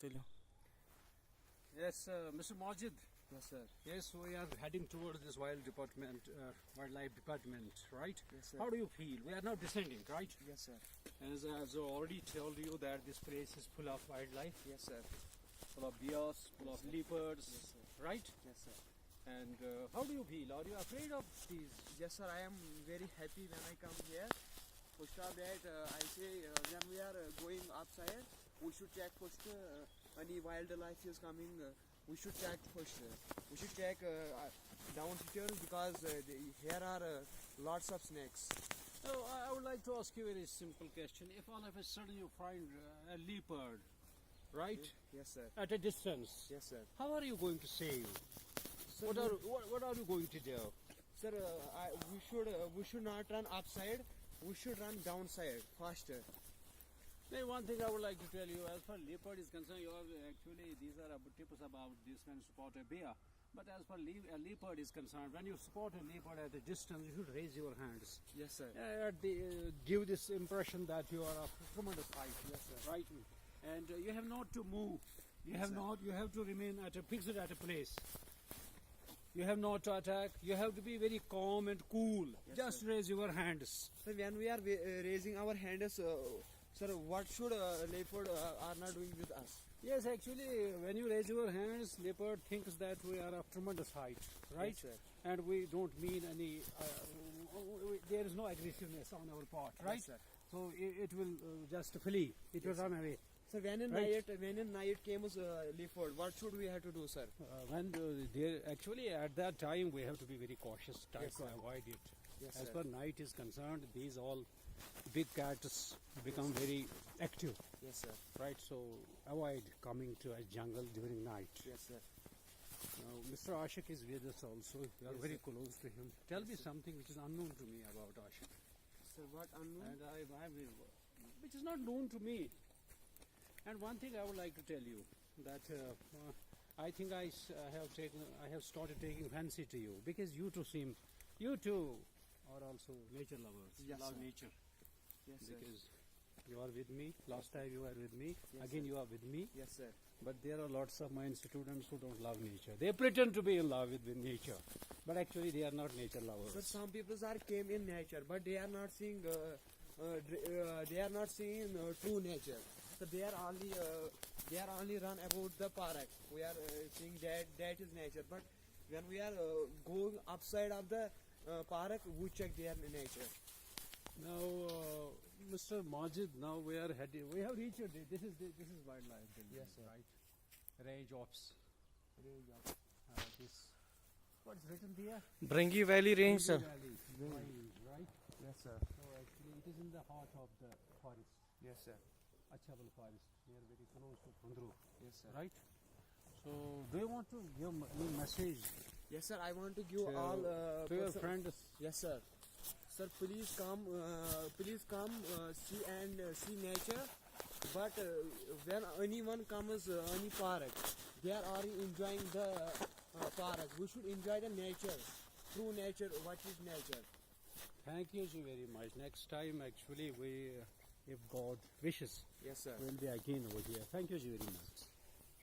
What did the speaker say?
tell you. Yes, Mr. Majid. Yes, sir. Yes, we are heading towards this wildlife department, right? Yes, sir. How do you feel? We are now descending, right? Yes, sir. As I already told you that this place is full of wildlife, Yes, sir. full of bears, full of leopards, Yes, sir. right? Yes, sir. And how do you feel? Are you afraid of these? Yes, sir. I am very happy when I come here. First of that, I say when we are going upside, we should check first any wildlife is coming. We should check first. We should check downstairs because here are lots of snakes. So I would like to ask you a very simple question. If all of a sudden you find a leopard, right, Yes, sir. at a distance, Yes, sir. how are you going to save? Sir, What are you going to do? sir, we should not run upside. We should run downside faster. Then one thing I would like to tell you, as far as leopard is concerned, you are actually, these are tips about this when you spot a bear. But as far as a leopard is concerned, when you spot a leopard at a distance, you should raise your hands. Yes, sir. Give this impression that you are of tremendous height. Yes, sir. Right? And you have not to move. You have to remain fixed at a place. You have not to attack. You have to be very calm and cool. Yes, Just sir. raise your hands. So when we are raising our hands, sir, what should leopard are not doing with us? Yes, actually, when you raise your hands, leopard thinks that we are of tremendous height, right? Yes, sir. And we don't mean any, there is no aggressiveness on our part, right? Yes, sir. So it will just flee, it will run away. So when in Right. night came leopard, what should we have to do, sir? Actually at that time we have to be very cautious, try Yes, to sir. avoid it. Yes, As sir. far night is concerned, these all big cats become very active, Yes, sir. right? So avoid coming to a jungle during night. Yes, sir. Now, Mr. Ashik is with us also. We are Yes, very sir. close to him. Tell me something which is unknown to me about Ashik, Sir, what unknown? and which is not known to me. And one thing I would like to tell you that I think I have started taking fancy to you because you two are also nature lovers. Yes, Love sir. nature Yes, sir. because you are with me. Last time you were with me. Yes, Again sir. you are with me. Yes, sir. But there are lots of my students who don't love nature. They pretend to be in love with nature, but actually they are not nature lovers. Sir, some people are came in nature, but they are not seeing. They are not seeing true nature. So they are only run about the park. We are seeing that is nature. But when we are going upside of the park, we check their nature. Now, Mr. Majid, now we are heading. We have reached. This is wildlife building, Yes, sir. right? Range ops. This. What's written there? Bringi Valley Range, sir. Valley, right? Yes, sir. So actually, it is in the heart of the forest, Yes, sir. Achabal forest. We are very close to Kundru, Yes, sir. right? So, do you want to give any message Yes, sir. I want to give to, all to your person- friends? Yes, sir. Sir, please come see and see nature. But when anyone comes any park, they are already enjoying the park. We should enjoy the nature, true nature. What is nature? Thank you so very much. Next time, actually, if God wishes, Yes, sir. we'll be again over here. Thank you so very much.